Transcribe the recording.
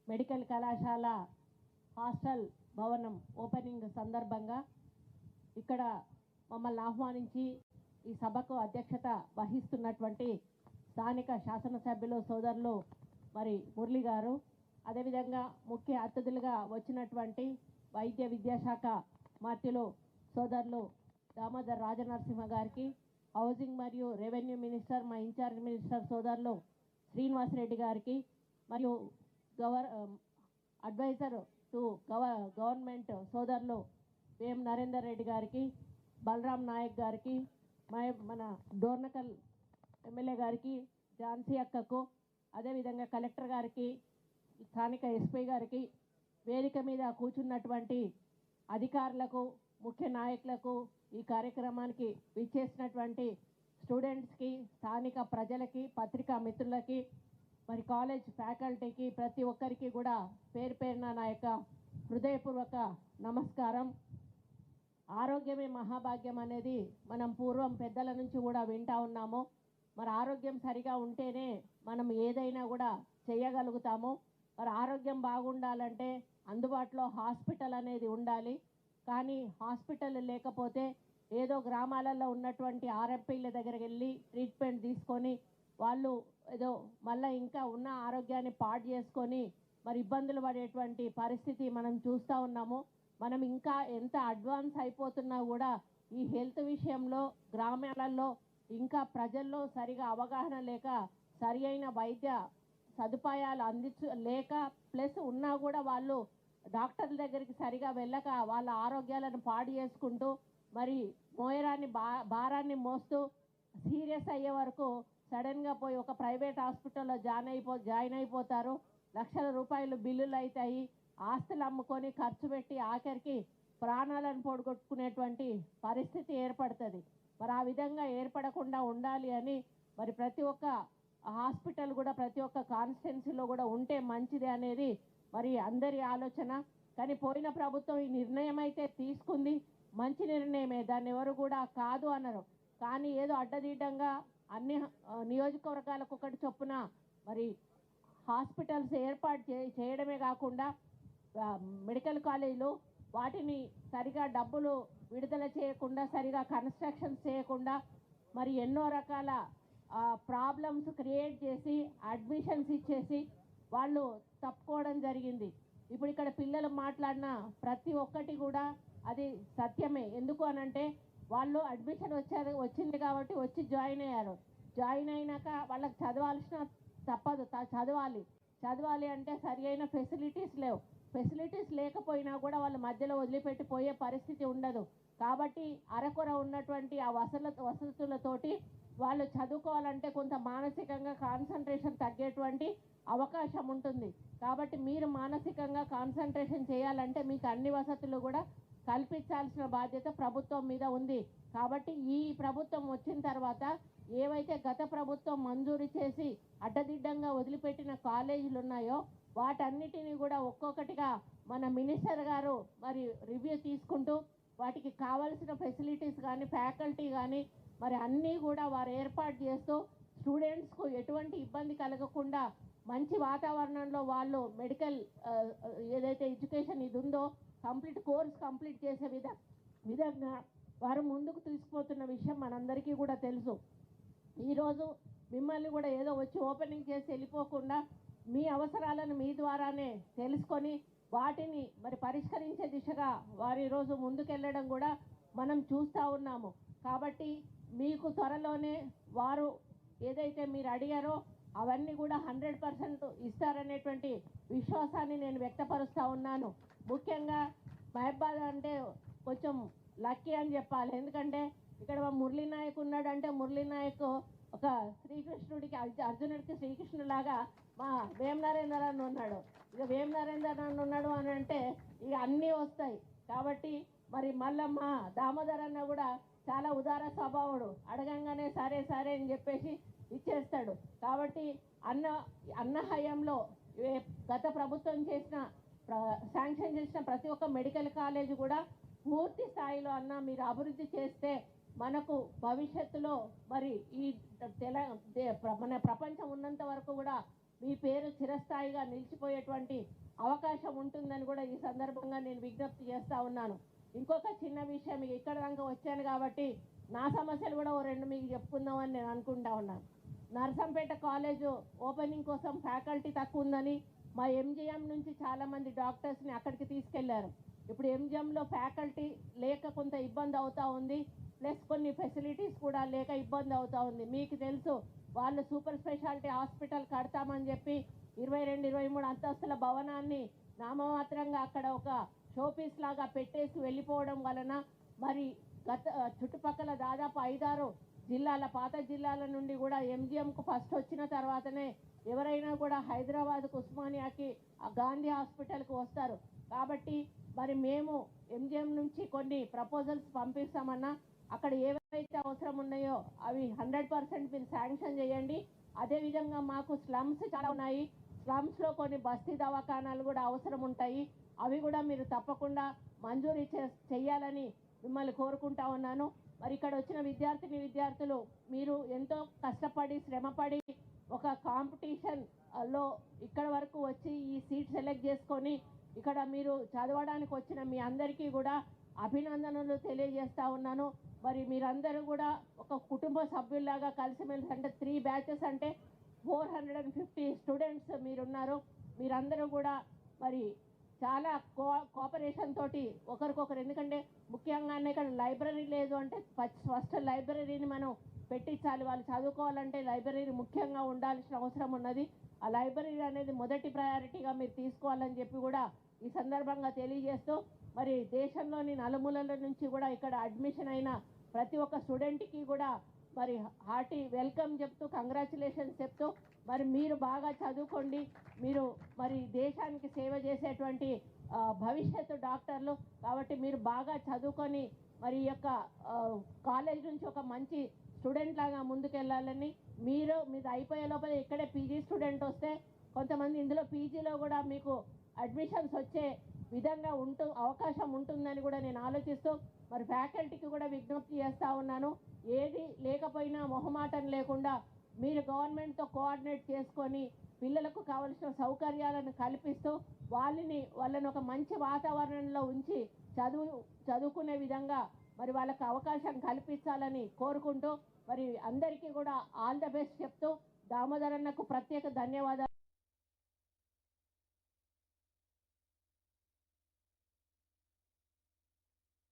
Medical కళాశాల hostel భవనం opening సందర్భంగా ఇక్కడ మమ్మల్ని ఆహ్వానించి ఈ సభకు అధ్యక్షత వహిస్తున్నటువంటి స్థానిక శాసనసభ్యులు సోదరులు మరి మురళి గారు, అదేవిధంగా ముఖ్య అతిథులుగా వచ్చినటువంటి వైద్య విద్యాశాఖ మంత్రులు సోదరులు దామోదర్ రాజనరసింహ గారికి, హౌసింగ్ మరియు రెవెన్యూ మినిస్టర్ మా ఇన్ఛార్జ్ మినిస్టర్ సోదరులు శ్రీనివాసరెడ్డి గారికి, మరియు అడ్వైజర్ టు గవర్నమెంట్ సోదరులు వేం నరేందర్ రెడ్డి గారికి, బలరాం నాయక్ గారికి, మన డోర్నకల్ ఎమ్మెల్యే గారికి, ఝాన్సీ అక్కకు, అదేవిధంగా కలెక్టర్ గారికి, స్థానిక ఎస్పీ గారికి, వేదిక మీద కూర్చున్నటువంటి అధికారులకు, ముఖ్య నాయకులకు, ఈ కార్యక్రమానికి విచ్చేసినటువంటి స్టూడెంట్స్కి, స్థానిక ప్రజలకి, పత్రికా మిత్రులకి, మరి కాలేజ్ ఫ్యాకల్టీకి, ప్రతి ఒక్కరికి కూడా పేరు పేరున నా యొక్క హృదయపూర్వక నమస్కారం. ఆరోగ్యమే మహాభాగ్యం అనేది మనం పూర్వం పెద్దల నుంచి కూడా వింటా ఉన్నాము. మరి ఆరోగ్యం సరిగా ఉంటేనే మనం ఏదైనా కూడా చేయగలుగుతాము. మరి ఆరోగ్యం బాగుండాలంటే అందుబాటులో హాస్పిటల్ అనేది ఉండాలి. కానీ హాస్పిటల్ లేకపోతే ఏదో గ్రామాలలో ఉన్నటువంటి ఆర్ఎంపీల దగ్గరికి వెళ్ళి ట్రీట్మెంట్ తీసుకొని వాళ్ళు ఏదో మళ్ళీ ఇంకా ఉన్న ఆరోగ్యాన్ని పాడు చేసుకొని మరి ఇబ్బందులు పడేటువంటి పరిస్థితి మనం చూస్తూ ఉన్నాము. మనం ఇంకా ఎంత అడ్వాన్స్ అయిపోతున్నా కూడా ఈ హెల్త్ విషయంలో గ్రామాలలో ఇంకా ప్రజల్లో సరిగా అవగాహన లేక, సరి అయిన వైద్య సదుపాయాలు లేక, ప్లస్ ఉన్నా కూడా వాళ్ళు డాక్టర్ల దగ్గరికి సరిగా వెళ్ళక వాళ్ళ ఆరోగ్యాలను పాడు చేసుకుంటూ మరి మోయరాన్ని భారాన్ని మోస్తూ సీరియస్ అయ్యే వరకు సడన్గా పోయి ఒక ప్రైవేట్ హాస్పిటల్లో జాయిన్ అయిపోతారు. లక్షల రూపాయలు బిల్లులు అవుతాయి. ఆస్తులు అమ్ముకొని ఖర్చు పెట్టి ఆఖరికి ప్రాణాలను పొడగొట్టుకునేటువంటి పరిస్థితి ఏర్పడుతుంది. మరి ఆ విధంగా ఏర్పడకుండా ఉండాలి అని మరి ప్రతి ఒక్క హాస్పిటల్ కూడా ప్రతి ఒక్క కాన్స్టిట్యున్సీలో కూడా ఉంటే మంచిది అనేది మరి అందరి ఆలోచన. కానీ పోయిన ప్రభుత్వం ఈ నిర్ణయం అయితే తీసుకుంది, మంచి నిర్ణయమే, దాన్ని ఎవరు కూడా కాదు అన్నారు. కానీ ఏదో అడ్డదిడ్డంగా అన్ని నియోజకవర్గాలకు ఒకటి చొప్పున మరి హాస్పిటల్స్ ఏర్పాటు చేయడమే కాకుండా మెడికల్ కాలేజీలు వాటిని సరిగా డబ్బులు విడుదల చేయకుండా, సరిగా కన్స్ట్రక్షన్స్ చేయకుండా మరి ఎన్నో రకాల ప్రాబ్లమ్స్ క్రియేట్ చేసి అడ్మిషన్స్ ఇచ్చేసి వాళ్ళు తప్పుకోవడం జరిగింది. ఇప్పుడు ఇక్కడ పిల్లలు మాట్లాడిన ప్రతి ఒక్కటి కూడా అది సత్యమే. ఎందుకు అనంటే వాళ్ళు అడ్మిషన్ వచ్చింది కాబట్టి వచ్చి జాయిన్ అయ్యారు. జాయిన్ అయినాక వాళ్ళకి చదవాల్సిన తప్పదు, చదవాలి అంటే సరి అయిన ఫెసిలిటీస్ లేవు. ఫెసిలిటీస్ లేకపోయినా కూడా వాళ్ళు మధ్యలో వదిలిపెట్టి పోయే పరిస్థితి ఉండదు. కాబట్టి అరకొర ఉన్నటువంటి ఆ వసతులతోటి వాళ్ళు చదువుకోవాలంటే కొంత మానసికంగా కాన్సన్ట్రేషన్ తగ్గేటువంటి అవకాశం ఉంటుంది. కాబట్టి మీరు మానసికంగా కాన్సన్ట్రేషన్ చేయాలంటే మీకు అన్ని వసతులు కూడా కల్పించాల్సిన బాధ్యత ప్రభుత్వం మీద ఉంది. కాబట్టి ఈ ప్రభుత్వం వచ్చిన తర్వాత ఏవైతే గత ప్రభుత్వం మంజూరు చేసి అడ్డదిడ్డంగా వదిలిపెట్టిన కాలేజీలు ఉన్నాయో వాటన్నిటినీ కూడా ఒక్కొక్కటిగా మన మినిస్టర్ గారు మరి రివ్యూ తీసుకుంటూ వాటికి కావాల్సిన ఫెసిలిటీస్ కానీ, ఫ్యాకల్టీ కానీ మరి అన్నీ కూడా వారు ఏర్పాటు చేస్తూ స్టూడెంట్స్కు ఎటువంటి ఇబ్బంది కలగకుండా మంచి వాతావరణంలో వాళ్ళు మెడికల్ ఏదైతే ఎడ్యుకేషన్ ఇది ఉందో కోర్స్ కంప్లీట్ చేసే విధంగా వారు ముందుకు తీసుకుపోతున్న విషయం మనందరికీ కూడా తెలుసు. ఈరోజు మిమ్మల్ని కూడా ఏదో వచ్చి ఓపెనింగ్ చేసి వెళ్ళిపోకుండా మీ అవసరాలను మీ ద్వారానే తెలుసుకొని వాటిని మరి పరిష్కరించే దిశగా వారు ఈరోజు ముందుకెళ్ళడం కూడా మనం చూస్తూ ఉన్నాము. కాబట్టి మీకు త్వరలోనే వారు ఏదైతే మీరు అడిగారో అవన్నీ కూడా 100% ఇస్తారనేటువంటి విశ్వాసాన్ని నేను వ్యక్తపరుస్తూ ఉన్నాను. ముఖ్యంగా మహబాద్ అంటే కొంచెం లక్కీ అని చెప్పాలి. ఎందుకంటే ఇక్కడ మురళీ నాయక్ ఉన్నాడంటే మురళీ నాయక్ ఒక శ్రీకృష్ణుడికి అర్జునుడికి శ్రీకృష్ణులాగా మా వేం నరేందర్ అన్న ఉన్నాడు. ఇక వేం నరేందర్ అన్న ఉన్నాడు అని అంటే ఇక అన్నీ వస్తాయి. కాబట్టి మరి మళ్ళీ మా దామోదర్ అన్న కూడా చాలా ఉదార స్వభావుడు, అడగంగానే సరే సరే అని చెప్పేసి ఇచ్చేస్తాడు. కాబట్టి అన్న హయాంలో గత ప్రభుత్వం శాంక్షన్ చేసిన ప్రతి ఒక్క మెడికల్ కాలేజ్ కూడా పూర్తి స్థాయిలో మీరు అభివృద్ధి చేస్తే మనకు భవిష్యత్తులో మరి ఈ మన ప్రపంచం ఉన్నంత వరకు కూడా మీ పేరు చిరస్థాయిగా నిలిచిపోయేటువంటి అవకాశం ఉంటుందని కూడా ఈ సందర్భంగా నేను విజ్ఞప్తి చేస్తూ ఉన్నాను. ఇంకొక చిన్న విషయం, మీకు ఇక్కడ దాకా వచ్చాను కాబట్టి నా సమస్యలు కూడా ఓ రెండు మీకు చెప్పుకుందామని నేను అనుకుంటా ఉన్నాను. నర్సంపేట కాలేజు ఓపెనింగ్ కోసం ఫ్యాకల్టీ తక్కువ ఉందని మా ఎంజిఎం నుంచి చాలామంది డాక్టర్స్ని అక్కడికి తీసుకెళ్లారు. ఇప్పుడు ఎంజిఎంలో ఫ్యాకల్టీ లేక కొంత ఇబ్బంది అవుతూ ఉంది, ప్లస్ కొన్ని ఫెసిలిటీస్ కూడా లేక ఇబ్బంది అవుతూ ఉంది. మీకు తెలుసు, వాళ్ళు సూపర్ స్పెషాలిటీ హాస్పిటల్ కడతామని చెప్పి 22-23 అంతస్తుల భవనాన్ని నామమాత్రంగా అక్కడ ఒక షోపీస్ లాగా పెట్టేసి వెళ్ళిపోవడం వలన మరి చుట్టుపక్కల దాదాపు 5-6 జిల్లాల పాత జిల్లాల నుండి కూడా ఎంజిఎంకు ఫస్ట్ వచ్చిన తర్వాతనే ఎవరైనా కూడా హైదరాబాద్కు ఉస్మానియాకి గాంధీ హాస్పిటల్కి వస్తారు. కాబట్టి మరి మేము ఎంజిఎం నుంచి కొన్ని ప్రపోజల్స్ పంపిస్తామన్నా అక్కడ ఏవైతే అవసరం ఉన్నాయో అవి 100% మీరు శాంక్షన్ చేయండి. అదేవిధంగా మాకు స్లమ్స్ చాలా ఉన్నాయి, స్లమ్స్లో కొన్ని బస్తీ దవాఖానాలు కూడా అవసరం ఉంటాయి, అవి కూడా మీరు తప్పకుండా మంజూరు చేయాలని మిమ్మల్ని కోరుకుంటా ఉన్నాను. మరి ఇక్కడ వచ్చిన విద్యార్థులు మీరు ఎంతో కష్టపడి శ్రమపడి ఒక కాంపిటీషన్లో ఇక్కడ వరకు వచ్చి ఈ సీట్ సెలెక్ట్ చేసుకొని ఇక్కడ మీరు చదవడానికి వచ్చిన మీ అందరికీ కూడా అభినందనలు తెలియజేస్తా ఉన్నాను. మరి మీరందరూ కూడా ఒక కుటుంబ సభ్యుల్లాగా కలిసిమెలిసి, అంటే 3 బ్యాచెస్ అంటే 450 స్టూడెంట్స్ మీరున్నారు. మీరందరూ కూడా మరి చాలా కోఆపరేషన్ తోటి ఒకరికొకరు, ఎందుకంటే ముఖ్యంగానే ఇక్కడ లైబ్రరీ లేదు అంటే ఫస్ట్ లైబ్రరీని మనం పెట్టించాలి. వాళ్ళు చదువుకోవాలంటే లైబ్రరీ ముఖ్యంగా ఉండాల్సిన అవసరం ఉన్నది. ఆ లైబ్రరీ అనేది మొదటి ప్రయారిటీగా మీరు తీసుకోవాలని చెప్పి కూడా ఈ సందర్భంగా తెలియజేస్తూ, మరి దేశంలోని నలుమూలల నుంచి కూడా ఇక్కడ అడ్మిషన్ అయిన ప్రతి ఒక్క స్టూడెంట్కి కూడా మరి హార్టీ వెల్కమ్ చెప్తూ, కంగ్రాచులేషన్స్ చెప్తూ, మరి మీరు బాగా చదువుకోండి. మీరు మరి దేశానికి సేవ చేసేటువంటి భవిష్యత్తు డాక్టర్లు కాబట్టి మీరు బాగా చదువుకొని మరి ఈ యొక్క కాలేజ్ నుంచి ఒక మంచి స్టూడెంట్ లాగా ముందుకెళ్ళాలని, మీది అయిపోయే లోపల ఇక్కడే పీజీ స్టూడెంట్ వస్తే కొంతమంది ఇందులో పీజీలో కూడా మీకు అడ్మిషన్స్ వచ్చే విధంగా అవకాశం ఉంటుందని కూడా నేను ఆలోచిస్తూ మరి ఫ్యాకల్టీకి కూడా విజ్ఞప్తి చేస్తూ ఉన్నాను. ఏది లేకపోయినా మొహమాటం లేకుండా మీరు గవర్నమెంట్తో కోఆర్డినేట్ చేసుకొని పిల్లలకు కావలసిన సౌకర్యాలను కల్పిస్తూ వాళ్ళని ఒక మంచి వాతావరణంలో ఉంచి చదువుకునే విధంగా మరి వాళ్ళకు అవకాశం కల్పించాలని కోరుకుంటూ మరి అందరికీ కూడా ఆల్ ద బెస్ట్ చెప్తూ దామోదరన్నకు ప్రత్యేక ధన్యవాదాలు.